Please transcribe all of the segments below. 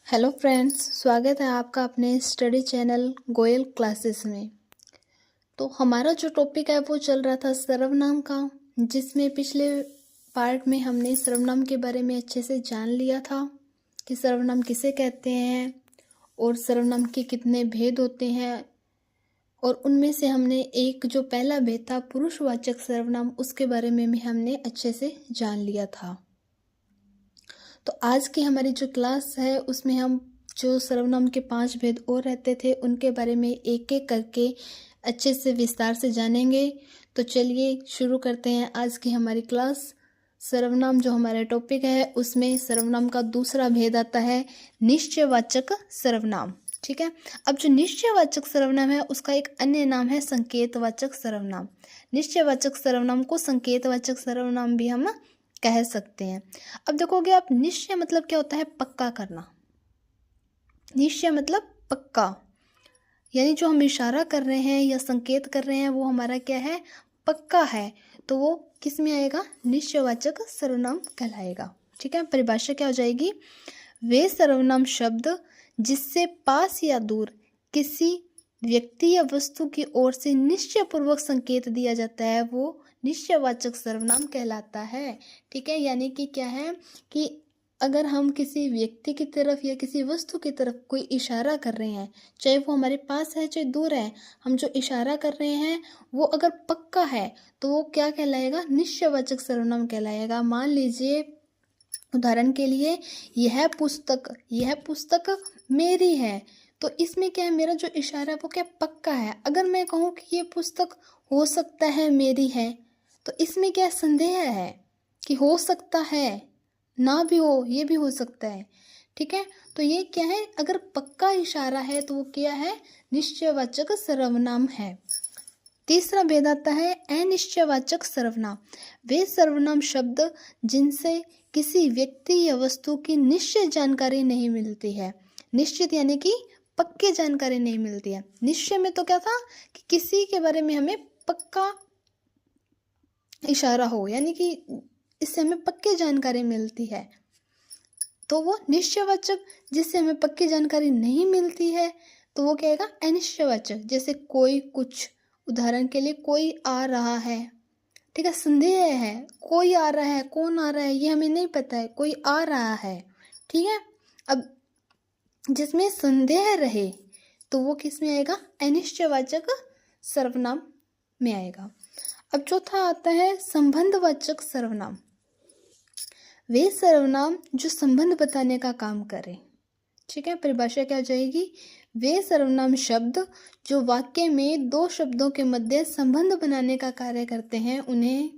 Hello friends, स्वागत है आपका अपने स्टडी चैनल गोयल क्लासेस में। तो हमारा जो टॉपिक है वो चल रहा था सर्वनाम का, जिसमें पिछले पार्ट में हमने सर्वनाम के बारे में अच्छे से जान लिया था कि सर्वनाम किसे कहते हैं और सर्वनाम के कितने भेद होते हैं। और उनमें से हमने एक जो पहला भेद था पुरुषवाचक सर्वनाम, उसके बारे में भी हमने अच्छे से जान लिया था। तो आज की हमारी जो क्लास है उसमें हम जो सर्वनाम के 5 भेद और रहते थे उनके बारे में एक एक करके अच्छे से विस्तार से जानेंगे। तो चलिए शुरू करते हैं आज की हमारी क्लास। सर्वनाम जो हमारा टॉपिक है उसमें सर्वनाम का दूसरा भेद आता है निश्चयवाचक सर्वनाम। ठीक है, अब जो निश्चयवाचक सर्वनाम है उसका एक अन्य नाम है संकेतवाचक सर्वनाम। निश्चयवाचक सर्वनाम को संकेतवाचक सर्वनाम भी हम कह सकते हैं। अब देखोगे आप, निश्चय मतलब क्या होता है? पक्का करना। निश्चय मतलब पक्का, यानी जो हम इशारा कर रहे हैं या संकेत कर रहे हैं वो हमारा क्या है? पक्का है। तो वो किस में आएगा? निश्चयवाचक सर्वनाम कहलाएगा। ठीक है, परिभाषा क्या हो जाएगी? वे सर्वनाम शब्द जिससे पास या दूर किसी व्यक्ति या वस्तु की ओर से निश्चयपूर्वक संकेत दिया जाता है वो निश्चयवाचक सर्वनाम कहलाता है। ठीक है, यानी कि क्या है कि अगर हम किसी व्यक्ति की तरफ या किसी वस्तु की तरफ कोई इशारा कर रहे हैं, चाहे वो हमारे पास है चाहे दूर है, हम जो इशारा कर रहे हैं वो अगर पक्का है तो वो क्या कहलाएगा? निश्चयवाचक सर्वनाम कहलाएगा। मान लीजिए उदाहरण के लिए, यह पुस्तक मेरी है, तो इसमें क्या है? मेरा जो इशारा है वो क्या पक्का है। अगर मैं कहूँ कि ये पुस्तक हो सकता है मेरी है, तो इसमें क्या संदेह है कि हो सकता है, ना भी हो, ये भी हो सकता है। ठीक है, तो ये क्या है? अगर पक्का इशारा है तो वो क्या है? निश्चयवाचक सर्वनाम है। तीसरा भेद आता है अनिश्चयवाचक सर्वनाम। वे सर्वनाम शब्द जिनसे किसी व्यक्ति या वस्तु की निश्चित जानकारी नहीं मिलती है। निश्चित यानी कि पक्की जानकारी नहीं मिलती है। निश्चय में तो क्या था कि किसी के बारे में हमें पक्का इशारा हो, यानी कि इससे हमें पक्की जानकारी मिलती है। तो वो निश्चयवाचक, जिससे हमें पक्की जानकारी नहीं मिलती है तो वो क्या आएगा? अनिश्चयवाचक। जैसे कोई कुछ, उदाहरण के लिए कोई आ रहा है। ठीक है, संदेह है, कोई आ रहा है, कौन आ रहा है ये हमें नहीं पता है, कोई आ रहा है। ठीक है, अब जिसमें संदेह रहे तो वो किस में आएगा? अनिश्चयवाचक सर्वनाम में आएगा। अब चौथा आता है संबंधवाचक सर्वनाम। वे सर्वनाम जो संबंध बताने का काम करें। ठीक है, परिभाषा क्या हो जाएगी? वे सर्वनाम शब्द जो वाक्य में दो शब्दों के मध्य संबंध बनाने का कार्य करते हैं उन्हें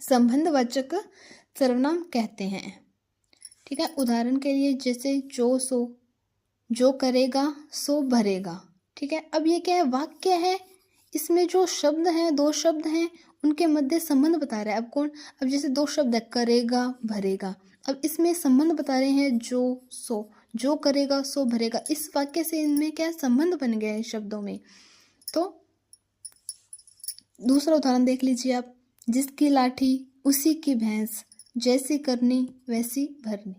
संबंधवाचक सर्वनाम कहते हैं। ठीक है, उदाहरण के लिए जैसे जो सो, जो करेगा सो भरेगा। ठीक है, अब ये क्या है? वाक्य है, इसमें जो शब्द हैं, दो शब्द हैं, उनके मध्य संबंध बता रहा है। अब कौन? अब जैसे दो शब्द है, करेगा भरेगा, अब इसमें संबंध बता रहे हैं जो सो, जो करेगा सो भरेगा। इस वाक्य से इनमें क्या संबंध बन गया है शब्दों में। तो दूसरा उदाहरण देख लीजिए आप, जिसकी लाठी उसी की भैंस, जैसी करनी वैसी भरनी।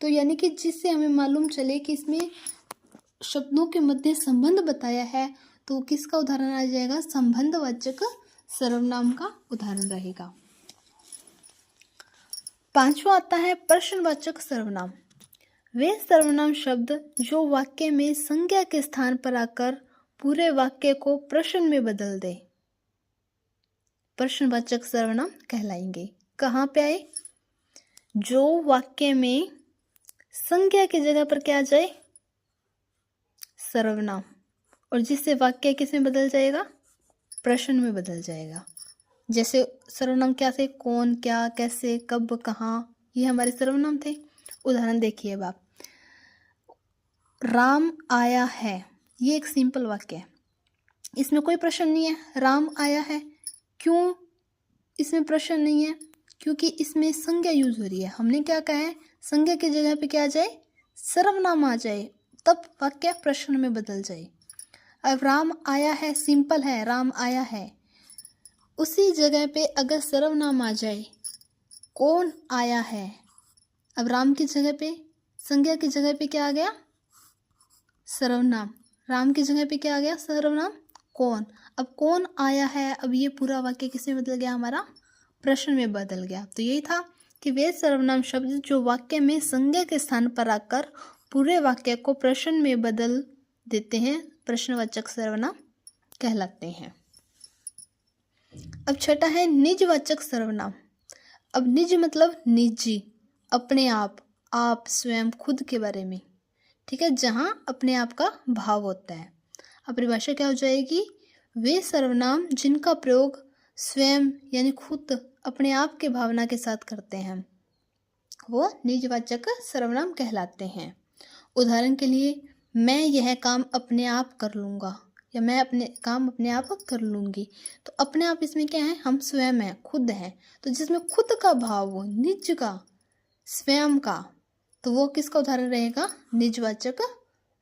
तो यानी कि जिससे हमें मालूम चले कि इसमें शब्दों के मध्य संबंध बताया है, तो किसका उदाहरण आ जाएगा? संबंधवाचक सर्वनाम का उदाहरण रहेगा। पांचवा आता है प्रश्नवाचक सर्वनाम। वे सर्वनाम शब्द जो वाक्य में संज्ञा के स्थान पर आकर पूरे वाक्य को प्रश्न में बदल दे, प्रश्नवाचक सर्वनाम कहलाएंगे। कहाँ पे आए? जो वाक्य में संज्ञा की जगह पर क्या आ जाए? सर्वनाम, और जिससे वाक्य किसमें बदल जाएगा? प्रश्न में बदल जाएगा। जैसे सर्वनाम क्या थे? कौन, क्या, कैसे, कब, कहाँ, ये हमारे सर्वनाम थे। उदाहरण देखिए अब आप, राम आया है, ये एक सिंपल वाक्य है, इसमें कोई प्रश्न नहीं है। राम आया है, क्यों इसमें प्रश्न नहीं है? क्योंकि इसमें संज्ञा यूज हो रही है। हमने क्या कहा है? संज्ञा की जगह पे क्या आ जाए? सर्वनाम आ जाए, तब वाक्य प्रश्न में बदल जाए। अब राम आया है सिंपल है, राम आया है, उसी जगह पे अगर सर्वनाम आ जाए, कौन आया है, अब राम की जगह पे संज्ञा की जगह पे क्या आ गया? सर्वनाम। राम की जगह पे क्या आ गया? सर्वनाम। कौन। अब कौन आया है, अब ये पूरा वाक्य किसमें बदल गया? हमारा प्रश्न में बदल गया। तो यही था कि वे सर्वनाम शब्द जो वाक्य में संज्ञा के स्थान पर आकर पूरे वाक्य को प्रश्न में बदल देते हैं, प्रश्नवाचक सर्वनाम कहलाते हैं। अब छठा है निजवाचक सर्वनाम। अब निज मतलब निजी, अपने आप, स्वयं, खुद के बारे में, ठीक है, जहाँ अपने आप का भाव होता है। अब परिभाषा क्या हो जाएगी? वे सर्वनाम जिनका प्रयोग स्वयं यानी खुद, अपने आप के भावना के साथ करते हैं, वो निजवाचक सर्वनाम कहलाते हैं। उदाहरण के लिए, मैं यह काम अपने आप कर लूँगा या मैं अपने काम अपने आप कर लूँगी। तो अपने आप इसमें क्या है? हम स्वयं हैं, खुद हैं। तो जिसमें खुद का भाव हो, निज का, स्वयं का, तो वो किसका उदाहरण रहेगा? निजवाचक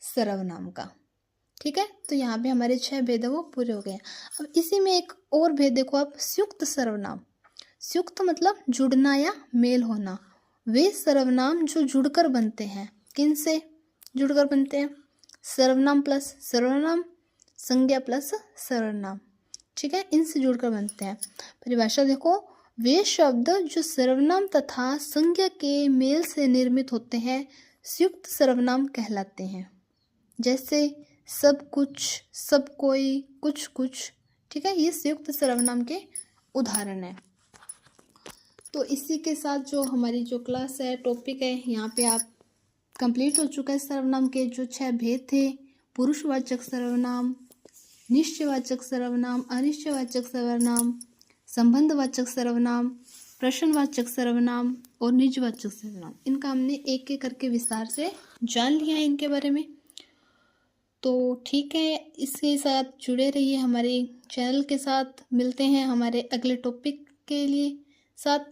सर्वनाम का। ठीक है, तो यहाँ पे हमारे 6 भेद वो पूरे हो गए। अब इसी में एक और भेद देखो आप, संयुक्त सर्वनाम। संयुक्त मतलब जुड़ना या मेल होना। वे सर्वनाम जो जुड़कर बनते हैं। किन से जुड़कर बनते हैं? सर्वनाम प्लस सर्वनाम, संज्ञा प्लस सर्वनाम, ठीक है, इनसे जुड़कर बनते हैं। परिभाषा देखो, वे शब्द जो सर्वनाम तथा संज्ञा के मेल से निर्मित होते हैं संयुक्त सर्वनाम कहलाते हैं। जैसे सब कुछ, सब कोई, कुछ कुछ, ठीक है, ये संयुक्त सर्वनाम के उदाहरण हैं। तो इसी के साथ जो हमारी जो क्लास है, टॉपिक है, यहाँ पे आप कंप्लीट हो चुका है। सर्वनाम के जो 6 भेद थे, पुरुषवाचक सर्वनाम, निश्चयवाचक सर्वनाम, अनिश्चयवाचक सर्वनाम, संबंधवाचक सर्वनाम, प्रश्नवाचक सर्वनाम और निजवाचक सर्वनाम, इनका हमने एक एक करके विस्तार से जान लिया है इनके बारे में। तो ठीक है, इसके साथ जुड़े रहिए हमारे चैनल के साथ। मिलते हैं हमारे अगले टॉपिक के लिए साथ।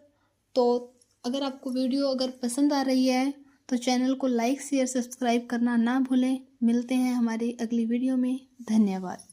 तो अगर आपको वीडियो अगर पसंद आ रही है तो चैनल को लाइक, शेयर, सब्सक्राइब करना ना भूलें। मिलते हैं हमारी अगली वीडियो में। धन्यवाद।